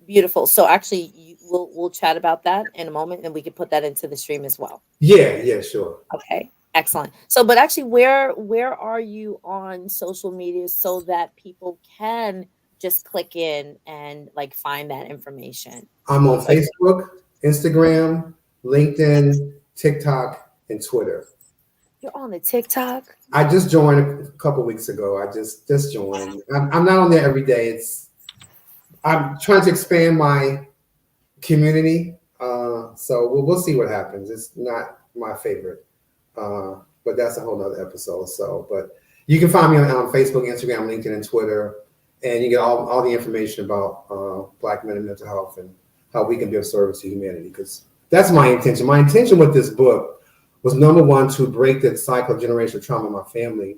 Beautiful. So actually, we'll chat about that in a moment, and we can put that into the stream as well. Yeah, sure. Okay, excellent. So, but actually, where are you on social media so that people can just click in and like find that information? I'm on Facebook, Instagram, LinkedIn, TikTok, and Twitter. You're on the TikTok? I just joined a couple weeks ago. I just joined. I'm not on there every day. I'm trying to expand my community. So we'll see what happens. It's not my favorite, but that's a whole nother episode. So, but you can find me on Facebook, Instagram, LinkedIn, and Twitter, and you get all the information about Black men and mental health and how we can be of service to humanity, because that's my intention. My intention with this book was, number one, to break the cycle of generational trauma in my family.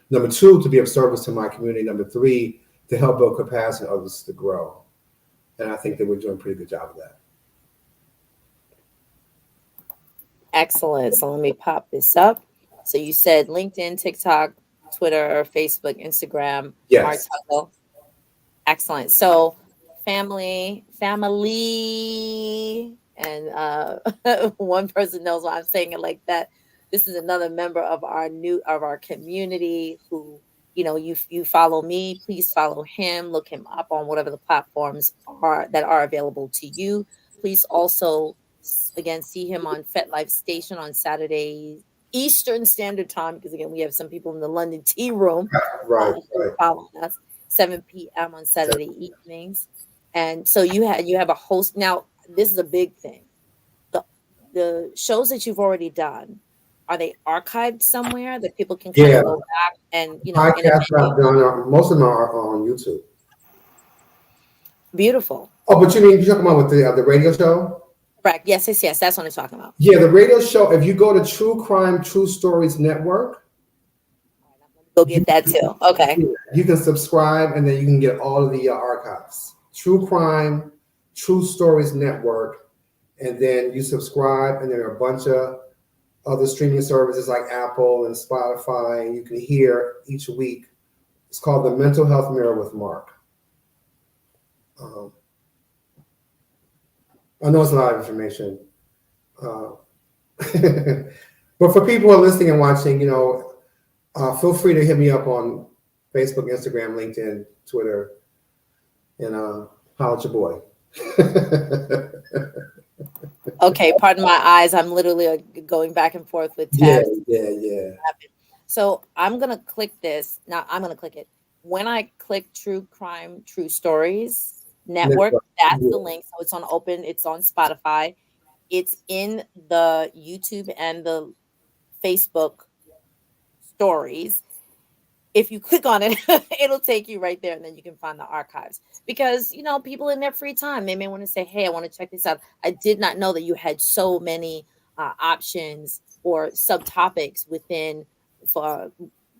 Number two, to be of service to my community. Number three, to help build capacity in others to grow. And I think that we're doing a pretty good job of that. Excellent. So let me pop this up. So you said LinkedIn, TikTok, Twitter, Facebook, Instagram, Mark Yes. Tuggle. Excellent. So family, and one person knows why I'm saying it like that. This is another member of our community who, you follow me. Please follow him. Look him up on whatever the platforms are that are available to you. Please also, again, see him on FetLife Station on Saturday Eastern Standard Time, because again, we have some people in the London tea room Right. following us. 7 p.m. on Saturday evenings. And so you have a host. Now, this is a big thing. The shows that you've already done, are they archived somewhere that people can kind of go back and, Podcasts I've done, most of them are on YouTube. Beautiful. Oh, but you're talking about with the radio show? Correct. Yes. That's what I'm talking about. Yeah, the radio show, if you go to True Crime, True Stories Network, go get that too. Okay. You can subscribe, and then you can get all of the archives. True Crime, True Stories Network, and then you subscribe, and there are a bunch of other streaming services like Apple and Spotify, and you can hear each week. It's called The Mental Health Mirror with Mark. I know it's a lot of information. But for people who are listening and watching, feel free to hit me up on Facebook, Instagram, LinkedIn, Twitter, and holler at your boy. Okay, pardon my eyes. I'm literally going back and forth with tabs. Yeah. So I'm going to click this. Now I'm going to click it. When I click True Crime, True Stories Network, that's the link. So it's on Spotify. It's in the YouTube and the Facebook stories. If you click on it, it'll take you right there, and then you can find the archives. Because, people in their free time, they may want to say, hey, I want to check this out. I did not know that you had so many options or subtopics within for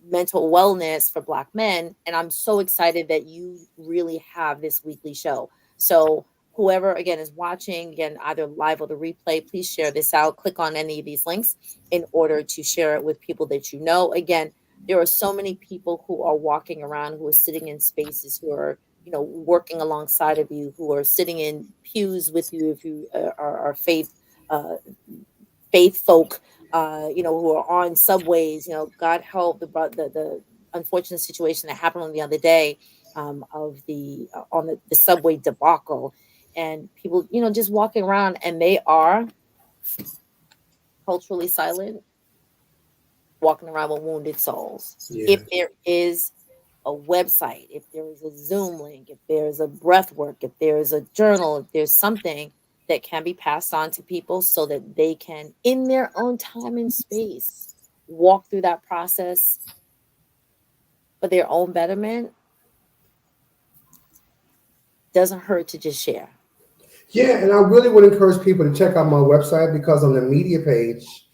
mental wellness for Black men. And I'm so excited that you really have this weekly show. So whoever, again, is watching, again, either live or the replay, please share this out. Click on any of these links in order to share it with people that you know. Again, there are so many people who are walking around, who are sitting in spaces, who are, working alongside of you, who are sitting in pews with you if you are faith folk, who are on subways. God help the unfortunate situation that happened on the other day of on the subway debacle, and people, just walking around, and they are culturally silent, walking around with wounded souls. Yeah. If there is a website, if there is a Zoom link, if there's a breath work, if there's a journal, if there's something that can be passed on to people so that they can, in their own time and space, walk through that process for their own betterment, doesn't hurt to just share. Yeah, and I really would encourage people to check out my website, because on the media page,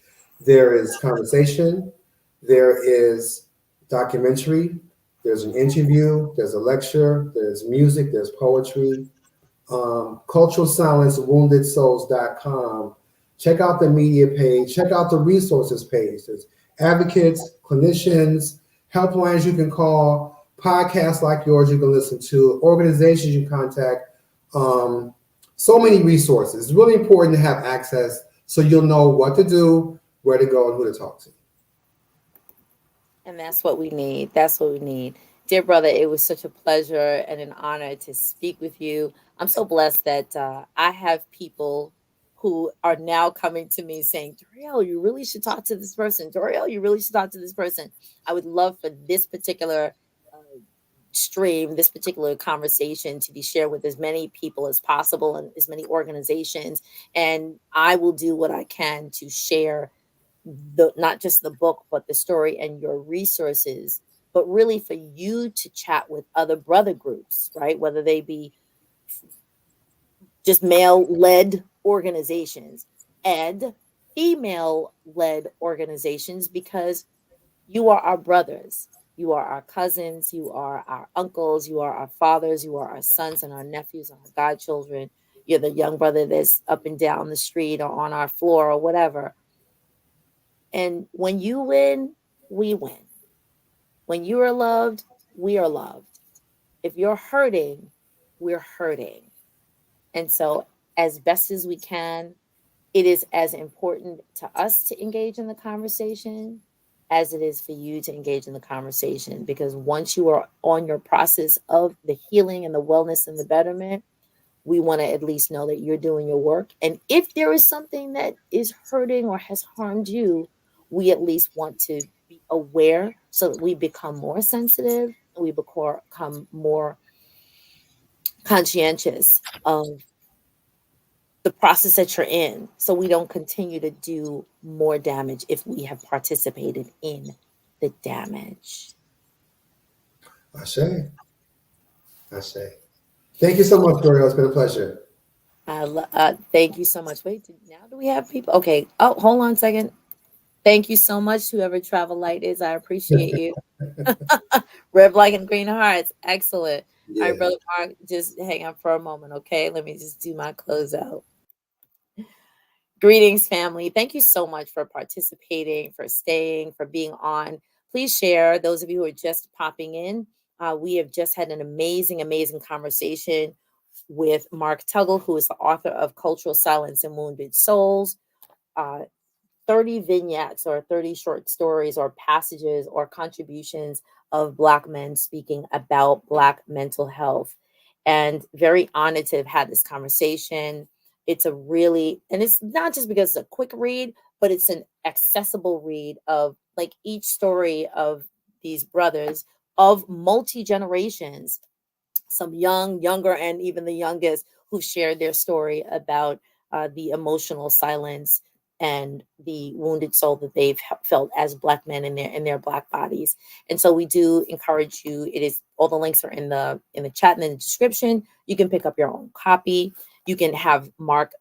there is conversation, there is documentary, there's an interview, there's a lecture, there's music, there's poetry. Cultural Silence, WoundedSouls.com. Check out the media page, check out the resources page. There's advocates, clinicians, helplines you can call, podcasts like yours you can listen to, organizations you contact. So many resources. It's really important to have access so you'll know what to do, where to go, and who to talk to. And that's what we need. That's what we need. Dear brother, it was such a pleasure and an honor to speak with you. I'm so blessed that I have people who are now coming to me saying, Doriel, you really should talk to this person. Doriel, you really should talk to this person. I would love for this particular stream, this particular conversation to be shared with as many people as possible and as many organizations. And I will do what I can to share not just the book, but the story and your resources, but really for you to chat with other brother groups, right? Whether they be just male-led organizations, and female-led organizations, because you are our brothers, you are our cousins, you are our uncles, you are our fathers, you are our sons and our nephews and our godchildren. You're the young brother that's up and down the street or on our floor or whatever. And when you win, we win. When you are loved, we are loved. If you're hurting, we're hurting. And so, as best as we can, it is as important to us to engage in the conversation as it is for you to engage in the conversation. Because once you are on your process of the healing and the wellness and the betterment, we want to at least know that you're doing your work. And if there is something that is hurting or has harmed you, we at least want to be aware so that we become more sensitive, we become more conscientious of the process that you're in, so we don't continue to do more damage if we have participated in the damage. I say. I say. Thank you so much, Gloria. It's been a pleasure. Thank you so much. Wait, now do we have people? Okay. Oh, hold on a second. Thank you so much, whoever Travel Light is. I appreciate you. Red, black, and green hearts. Excellent. All right, Yeah. Brother Mark, just hang on for a moment, okay? Let me just do my closeout. Greetings, family. Thank you so much for participating, for staying, for being on. Please share. Those of you who are just popping in, we have just had an amazing, amazing conversation with Mark Tuggle, who is the author of Cultural Silence and Wounded Souls. 30 vignettes or 30 short stories or passages or contributions of Black men speaking about Black mental health. And very honored to have had this conversation. It's a really, and it's not just because it's a quick read, but it's an accessible read of like each story of these brothers of multi generations, some young, younger, and even the youngest, who shared their story about the emotional silence and the wounded soul that they've felt as Black men in their Black bodies. And so we do encourage you. It is, all the links are in the chat and in the description. You can pick up your own copy. You can have Mark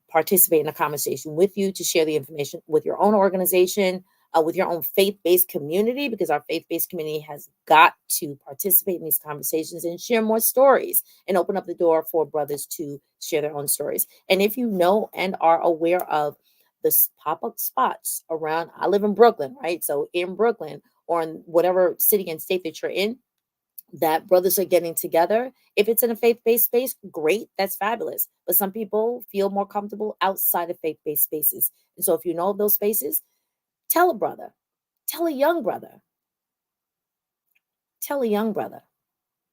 participate in a conversation with you to share the information with your own organization, with your own faith-based community, because our faith-based community has got to participate in these conversations and share more stories and open up the door for brothers to share their own stories. And if you know and are aware of the pop-up spots around, I live in Brooklyn, right? So in Brooklyn or in whatever city and state that you're in, that brothers are getting together. If it's in a faith-based space, great, that's fabulous. But some people feel more comfortable outside of faith-based spaces. And so if you know of those spaces, tell a brother, tell a young brother, tell a young brother,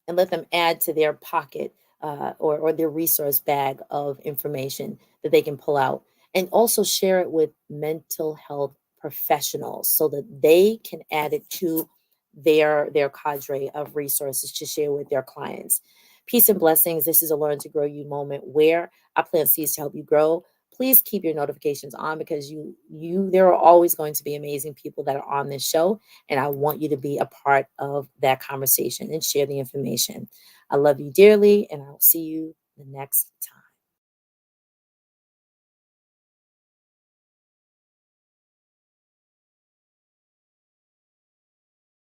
and let them add to their pocket or their resource bag of information that they can pull out. And also share it with mental health professionals so that they can add it to their cadre of resources to share with their clients. Peace and blessings. This is a Learn to Grow You moment where I plant seeds to help you grow. Please keep your notifications on, because there are always going to be amazing people that are on this show, and I want you to be a part of that conversation and share the information. I love you dearly, and I will see you the next time.